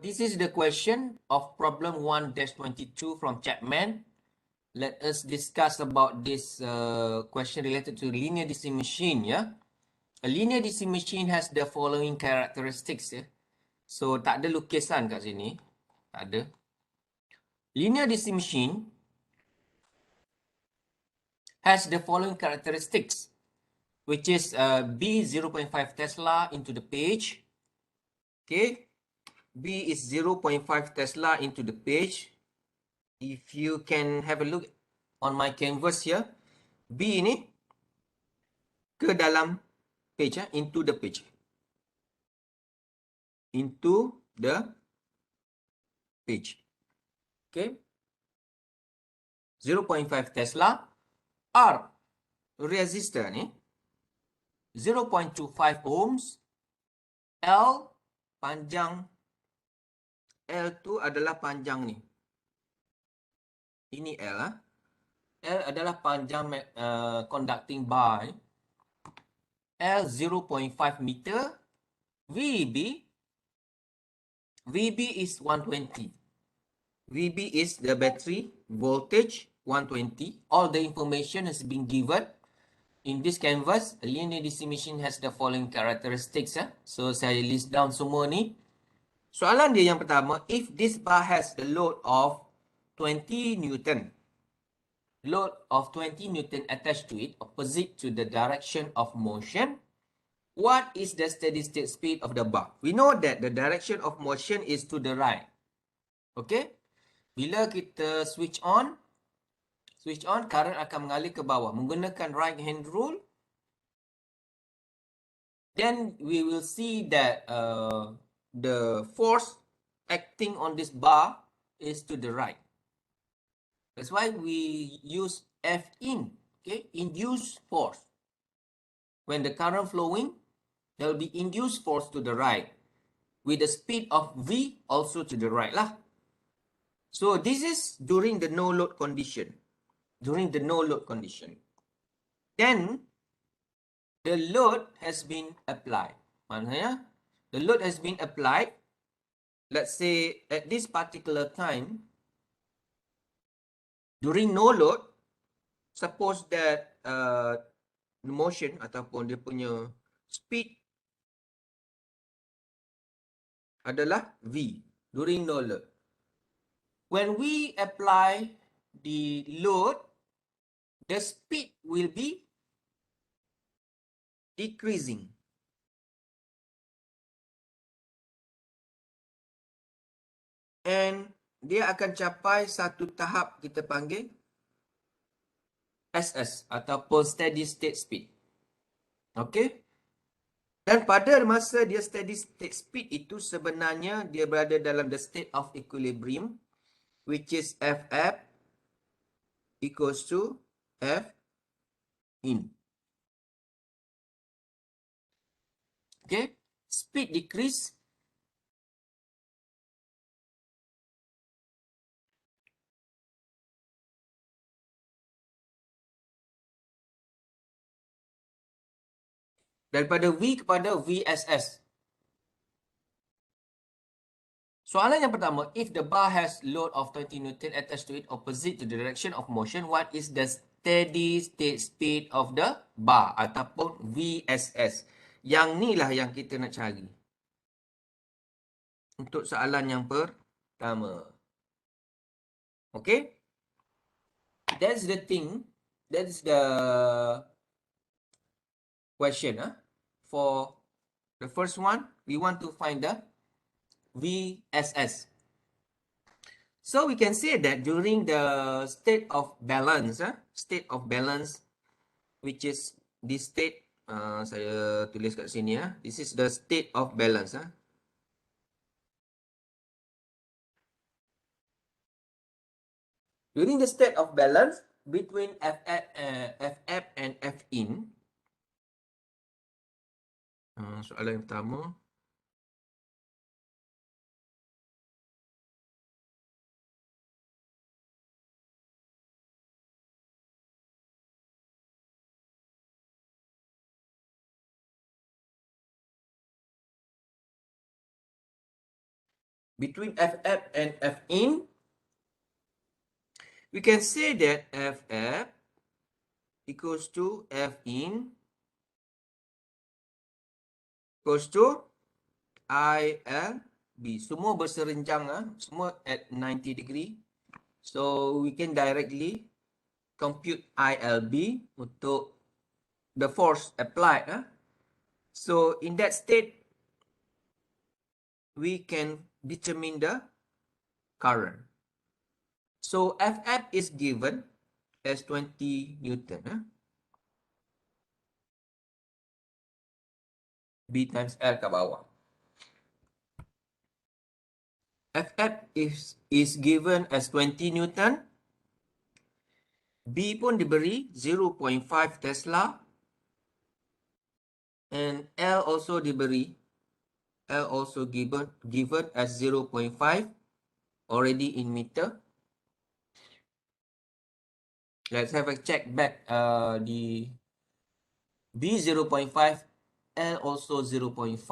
This is the question of problem 1-22 from Chapman. Let us discuss about this question related to linear DC machine. Yeah, a linear DC machine has the following characteristics. Yeah, so tak ada lukisan kat sini. Tak ada. Linear DC machine has the following characteristics, which is B 0.5 Tesla into the page. Okay, B is 0.5 Tesla into the page. If you can have a look on my canvas here, B ni ke dalam page, into the page. Into the page. Okay. 0.5 Tesla. R, resistor ni, 0.25 ohms. L, panjang. L tu adalah panjang ni. Ini L. L adalah panjang conducting bar. L 0.5 meter. VB is 120. VB is the battery voltage 120. All the information has been given. In this canvas, a linear DC machine has the following characteristics. So saya list down semua ni. Soalan dia yang pertama, if this bar has the load of 20 Newton. Load of 20 Newton attached to it opposite to the direction of motion. What is the steady state speed of the bar? We know that the direction of motion is to the right. Okay? Bila kita switch on, current akan mengalir ke bawah. Menggunakan right hand rule, then we will see that the force acting on this bar is to the right. That's why we use F in, okay? Induced force. When the current flowing, there will be induced force to the right, with the speed of V also to the right lah. So this is during the no load condition. During the no load condition. Then the load has been applied. Maknanya the load has been applied. Let's say at this particular time, during no load, suppose that motion ataupun dia punya speed adalah V during no load. When we apply the load, the speed will be decreasing. And dia akan capai satu tahap kita panggil SS ataupun steady state speed. Okay? Dan pada masa dia steady state speed itu sebenarnya dia berada dalam the state of equilibrium, which is FF equals to F in. Okay? Speed decrease. Daripada V kepada VSS. Soalan yang pertama, if the bar has load of 20 Newton attached to it opposite to the direction of motion, what is the steady state speed of the bar ataupun VSS? Yang ni lah yang kita nak cari. Untuk soalan yang pertama. Okay? That's the thing. That's the question. For the first one, we want to find the VSS. So we can say that during the state of balance, which is this state, saya tulis kat sini this is the state of balance. During the state of balance between FF and F in, soalan yang pertama. between FF and Fin, we can say that FF equals to Fin equals to ILB. Semua berserenjang, semua at 90 degree. So we can directly compute ILB untuk the force applied. So in that state, we can determine the current. So FF is given as 20 Newton. B times L ke bawah. FF is given as 20 Newton. B pun diberi 0.5 Tesla. And L also diberi. L also given as 0.5 already in meter. Let's have a check back the B 0.5, L also 0.5.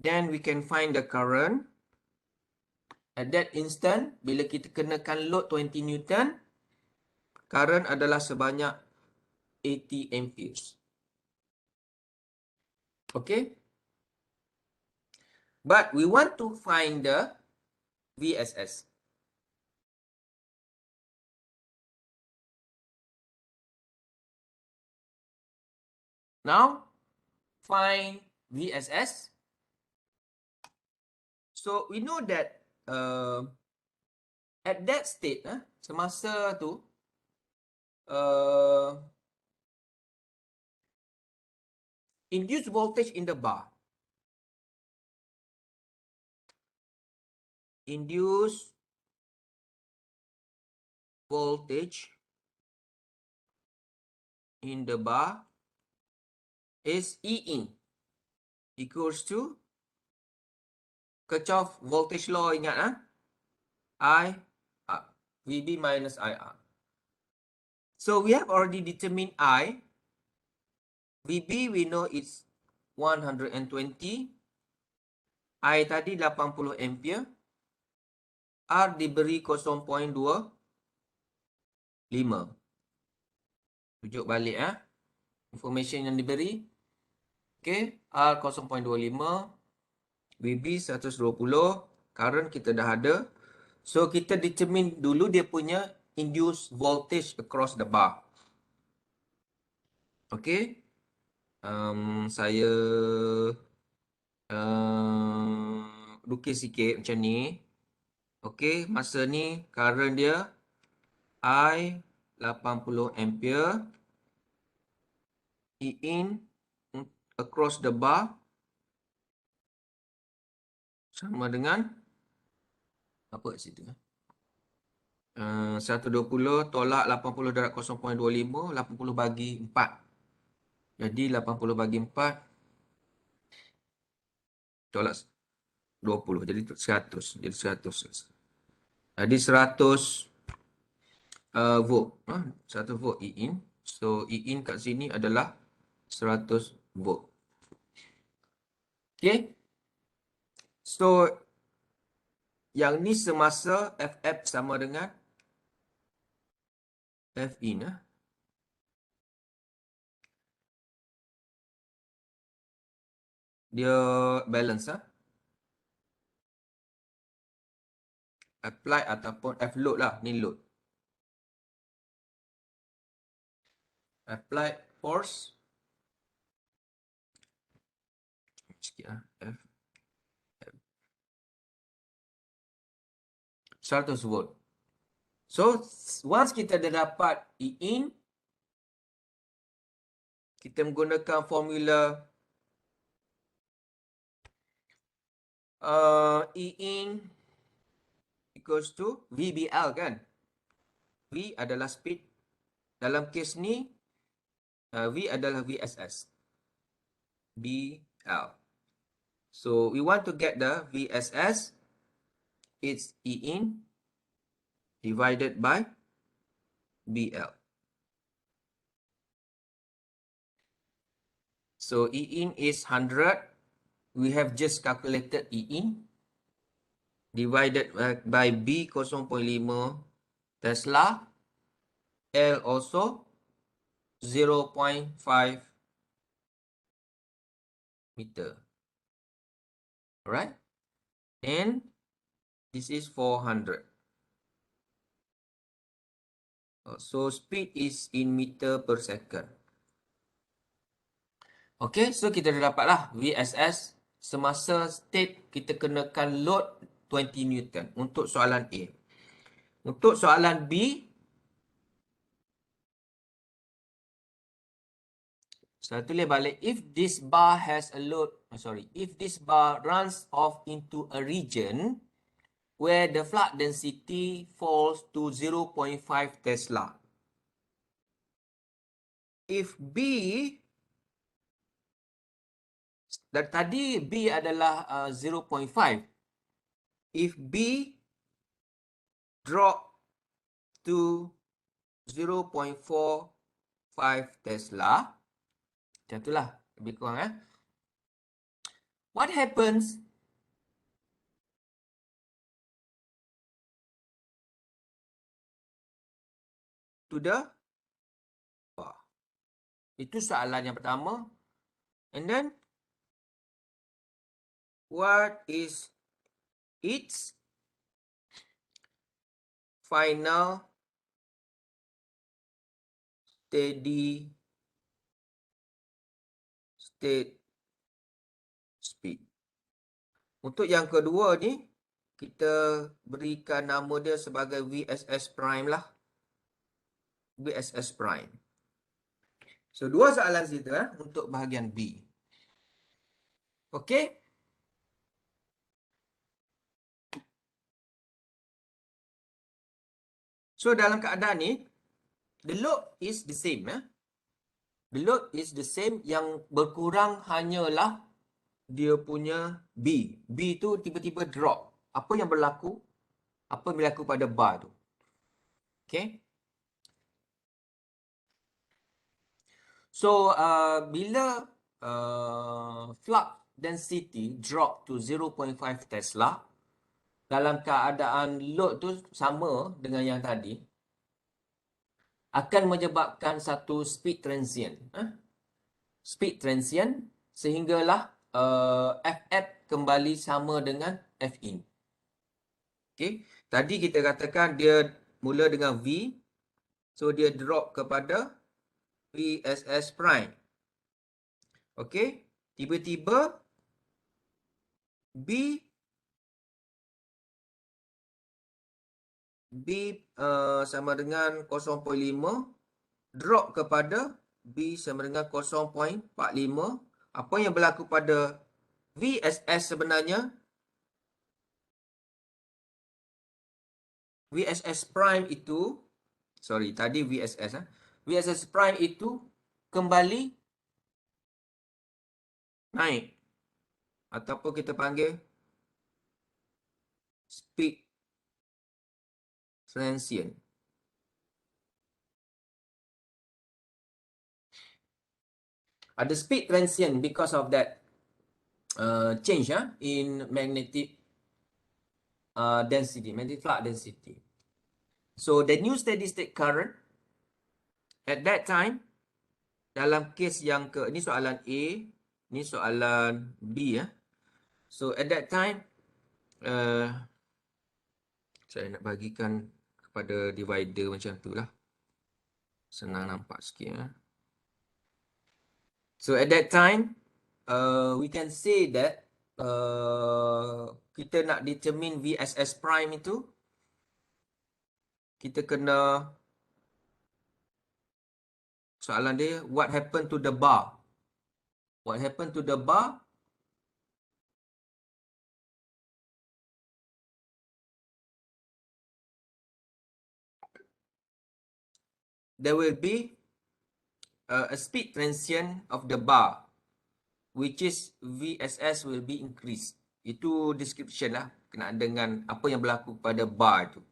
Then we can find the current. At that instant, bila kita kenakan load 20 Newton, current adalah sebanyak 80 amperes. Okay? But we want to find the VSS. Now, find VSS. So, we know that at that state, semasa tu, induced voltage in the bar. Induced voltage in the bar is E in equals to Kirchhoff voltage law, ingat I R, VB minus IR. So we have already determined I. VB we know it's 120. I tadi 80 ampere. R diberi 0.25. Rujuk balik information yang diberi. Okay, R 0.25. VB 120. Current kita dah ada. So kita determine dulu dia punya induced voltage across the bar. Okay. Saya lukis sikit macam ni. Okay, masa ni current dia I 80 ampere. E in across the bar sama dengan apa kat situ? 120 tolak 80 darab 0.25, 80 bagi 4. Jadi 80 bagi 4 tolak 20, jadi 100. Jadi 100. Jadi 100 volt. 100 volt E in. So E in kat sini adalah 100 volt. Okay. So yang ni semasa FF sama dengan F in. Dia balance apply ataupun F load lah. Ni load. Apply force. Sikit F. 100 volt. So, once kita dah dapat E in, kita menggunakan formula E in equals to VBL kan. V adalah speed. Dalam kes ni, V adalah VSS. BL. So, we want to get the VSS. It's E in divided by BL. So, E in is 100. we have just calculated E in divided by B 0.5 Tesla, L also 0.5 meter. Alright, and this is 400. So speed is in meter per second. Okay, so kita dah dapatlah VSS semasa state kita kenakan load 20 Newton untuk soalan A. Untuk soalan B, saya tulis balik, if this bar has a load, if this bar runs off into a region where the flux density falls to 0.5 Tesla. If B, dan tadi B adalah 0.5. If B drop to 0.45 Tesla, macam itulah lebih kurang. What happens to the bar? Itu soalan yang pertama. And then, what is its final steady state speed? Untuk yang kedua ni, kita berikan nama dia sebagai VSS prime lah. VSS prime. So, dua soalan situ untuk bahagian B. Okay. So, dalam keadaan ni, the load is the same. The load is the same, yang berkurang hanyalah dia punya B. B tu tiba-tiba drop. Apa yang berlaku? Apa yang berlaku pada bar tu? Okay. So, bila flux density drop to 0.5 Tesla, dalam keadaan load tu sama dengan yang tadi, akan menyebabkan satu speed transient. Speed transient sehinggalah FF kembali sama dengan Fin. Okay. Tadi kita katakan dia mula dengan V. So, dia drop kepada VSS prime. Okay. Tiba-tiba B sama dengan 0.5 drop kepada B sama dengan 0.45. Apa yang berlaku pada VSS sebenarnya? VSS prime itu, tadi VSS. VSS prime itu kembali naik. Ataupun kita panggil speed transient. Ada speed transient because of that change in magnetic density, magnetic flux density. So, the new steady state current at that time, dalam kes yang ini soalan A, ini soalan B. So, at that time, saya nak bagikan kepada divider macam tu lah. Senang nampak sikit. So, at that time, we can say that kita nak determine VSS prime itu, kita kena, soalan dia, what happened to the bar? What happened to the bar? There will be a speed transient of the bar, which is VSS will be increased. Itu description lah, kenaan dengan apa yang berlaku pada bar itu.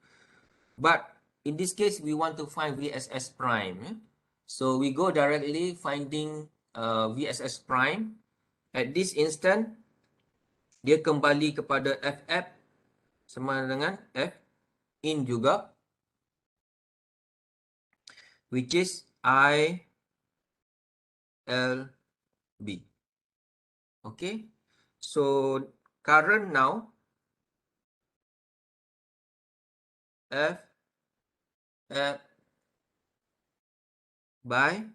But in this case, we want to find VSS prime. So, we go directly finding VSS prime. At this instant, Dia kembali kepada FF sama dengan F in juga, which is I L B. Okay. So current now F F by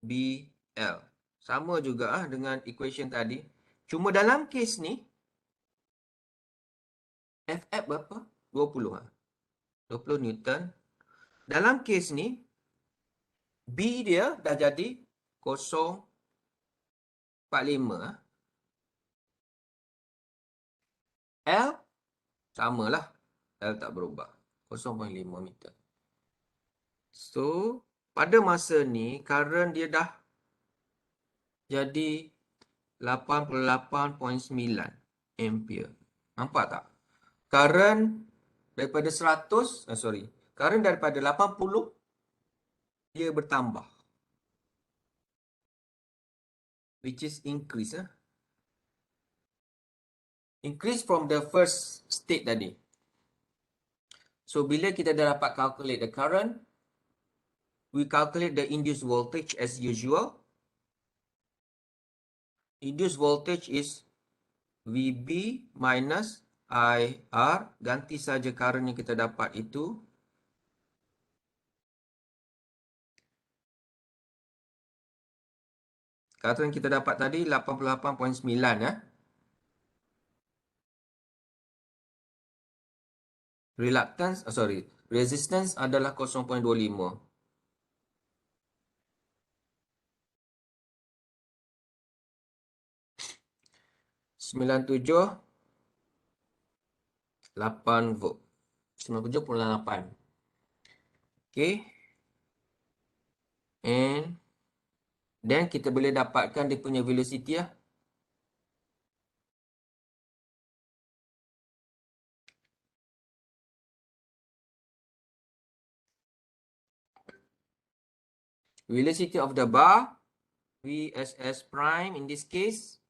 B L. Sama juga dengan equation tadi. Cuma dalam kes ni FF berapa? 20 20 Newton. Dalam kes ni B dia dah jadi 0.45. L samalah. L tak berubah. 0.5 meter. So, pada masa ni, current dia dah jadi 88.9 ampere. Nampak tak? Current daripada 100, current daripada 80, dia bertambah. Which is increase. Increase from the first state tadi. So, bila kita dah dapat calculate the current, we calculate the induced voltage as usual. Induced voltage is VB minus IR. Ganti saja current yang kita dapat itu. Current kita dapat tadi 88.9 ya. Resistance adalah 0.25. 97.8 volt. 97.8. Okay. And then kita boleh dapatkan dia punya velocity ya. Velocity of the bar, VSS prime in this case,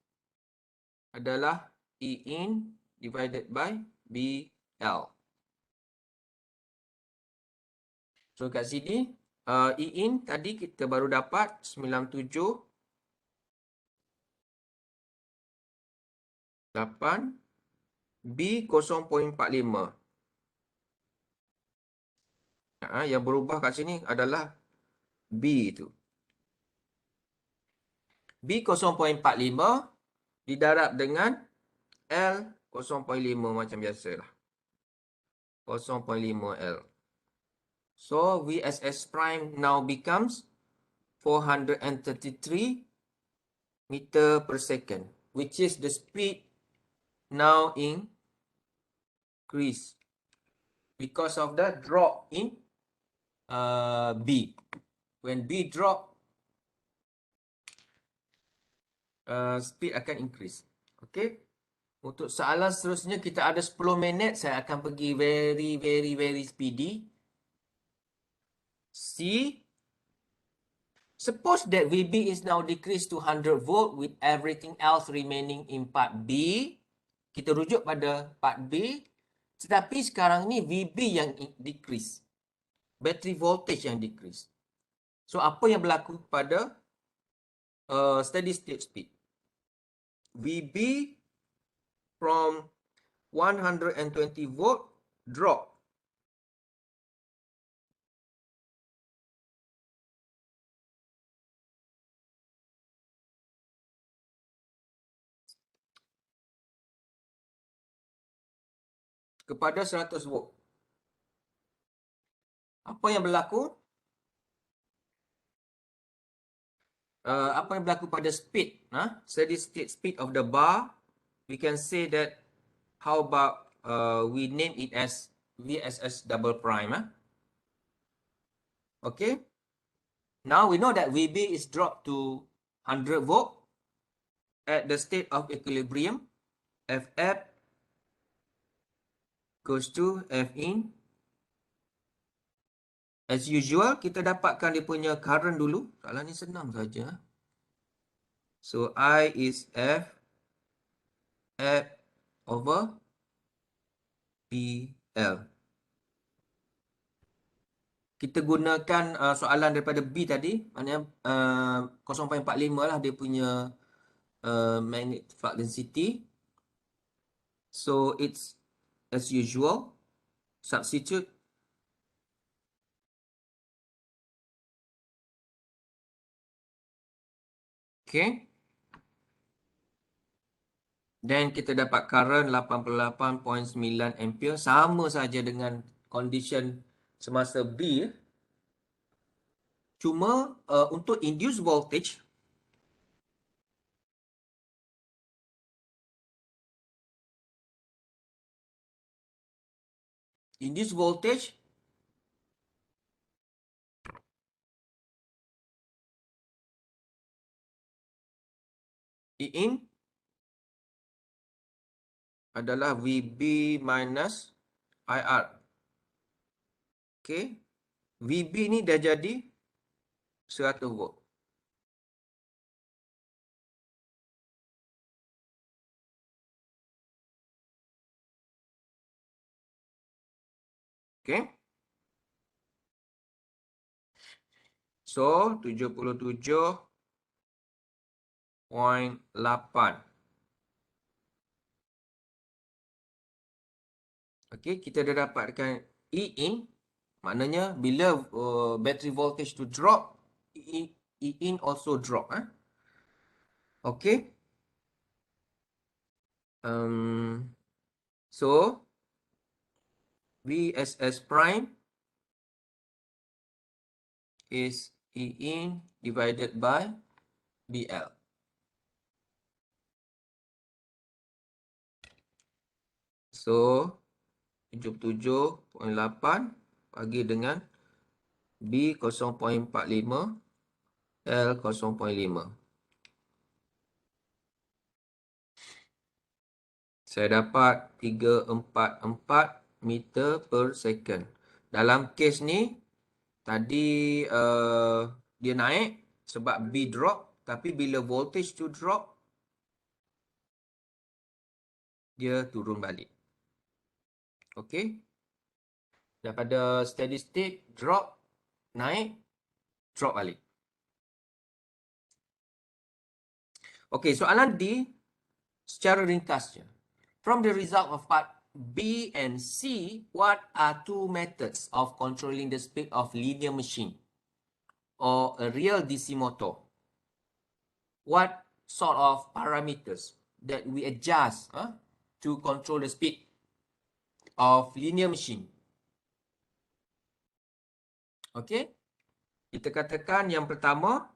adalah E in divided by BL. So kat sini, E in tadi kita baru dapat 97.8, B 0.45. Yang berubah kat sini adalah B itu. B 0.45 didarab dengan L 0.5 macam biasalah. 0.5 L. So VSS prime now becomes 433 meter per second, which is the speed now increase because of the drop in B. When B drop, speed akan increase. Okay. Untuk soalan seterusnya kita ada 10 minit. Saya akan pergi very speedy. C. Suppose that VB is now decreased to 100 volt with everything else remaining in part B. Kita rujuk pada part B. Tetapi sekarang ni VB yang decrease. Battery voltage yang decrease. So apa yang berlaku pada steady state speed? VB from 120 volt drop kepada 100 volt. Apa yang berlaku? Apa yang berlaku pada speed? Steady state speed of the bar. We can say that, how about we name it as VSS double prime. Okay. Now we know that VB is dropped to 100 volt at the state of equilibrium. FF goes to F in. As usual, kita dapatkan dia punya current dulu. Soalan ni senang saja. So I is F F over PL. Kita gunakan soalan daripada B tadi, maknanya 0.45 lah dia punya magnetic flux density. So it's as usual, substitute. Okay. Dan kita dapat current 88.9 ampere, sama saja dengan condition semasa B. Cuma untuk induced voltage, induced voltage in adalah VB minus IR. Okay. VB ni dah jadi 100 volt. Okay. So 77.8. Okay, kita dah dapatkan E in, maknanya bila battery voltage to drop, E in also drop. Okay. So VSS prime is E in divided by BL. So 77.8 bagi dengan B 0.45, L 0.5. Saya dapat 344 meter per second. Dalam kes ni, tadi dia naik sebab B drop. Tapi bila voltage tu drop, dia turun balik. Okay. Daripada steady state, drop, naik, drop balik. Okay, soalan D secara ringkasnya. From the result of part B and C, what are two methods of controlling the speed of linear machine or a real DC motor? What sort of parameters that we adjust to control the speed of linear machine? Okay, kita katakan yang pertama,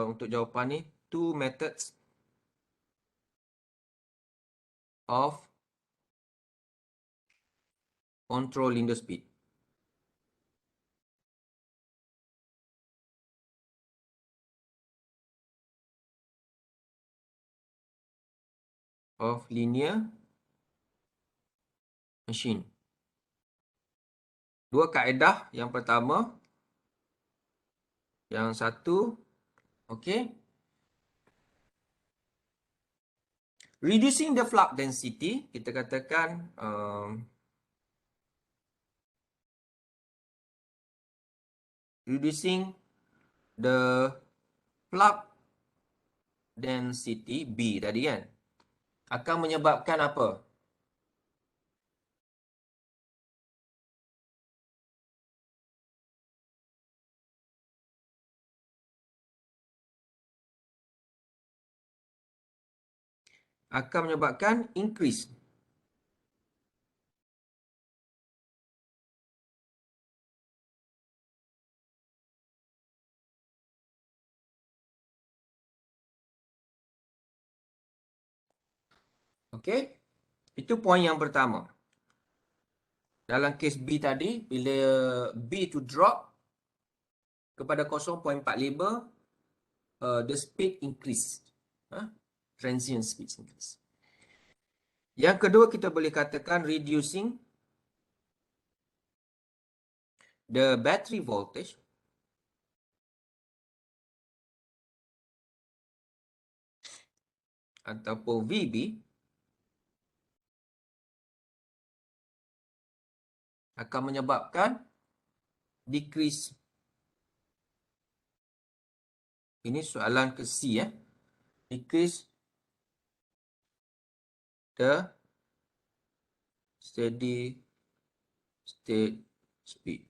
untuk jawapan ni, two methods of controlling the speed. Of linear machine. Dua kaedah. Yang pertama, yang satu, okay. Reducing the flux density, kita katakan reducing the flux density B tadi kan, akan menyebabkan apa? Akan menyebabkan increase. Okay. Itu poin yang pertama. Dalam kes B tadi, bila B tu drop kepada 0.45, the speed increase. Transient speed increase. Yang kedua, kita boleh katakan reducing the battery voltage ataupun VB akan menyebabkan decrease. Ini soalan ke C ya. Decrease the steady state speed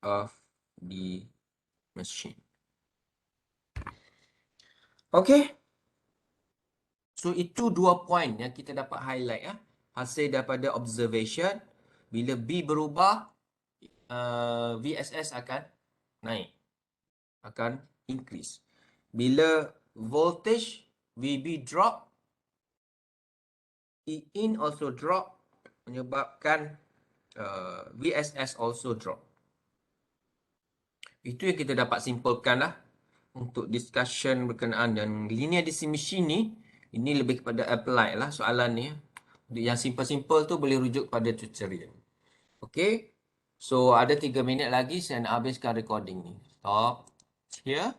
of the machine. Okay. So itu 2 poin yang kita dapat highlight ya. Hasil daripada observation, bila B berubah, VSS akan naik, akan increase. Bila voltage VB drop, E in also drop, menyebabkan VSS also drop. Itu yang kita dapat simpulkan lah untuk discussion berkenaan dengan linear DC machine ni. Ini lebih kepada apply lah soalan ni. Yang simple-simple tu boleh rujuk pada tutorial. Okay. So ada 3 minit lagi saya nak habiskan recording ni. Stop here.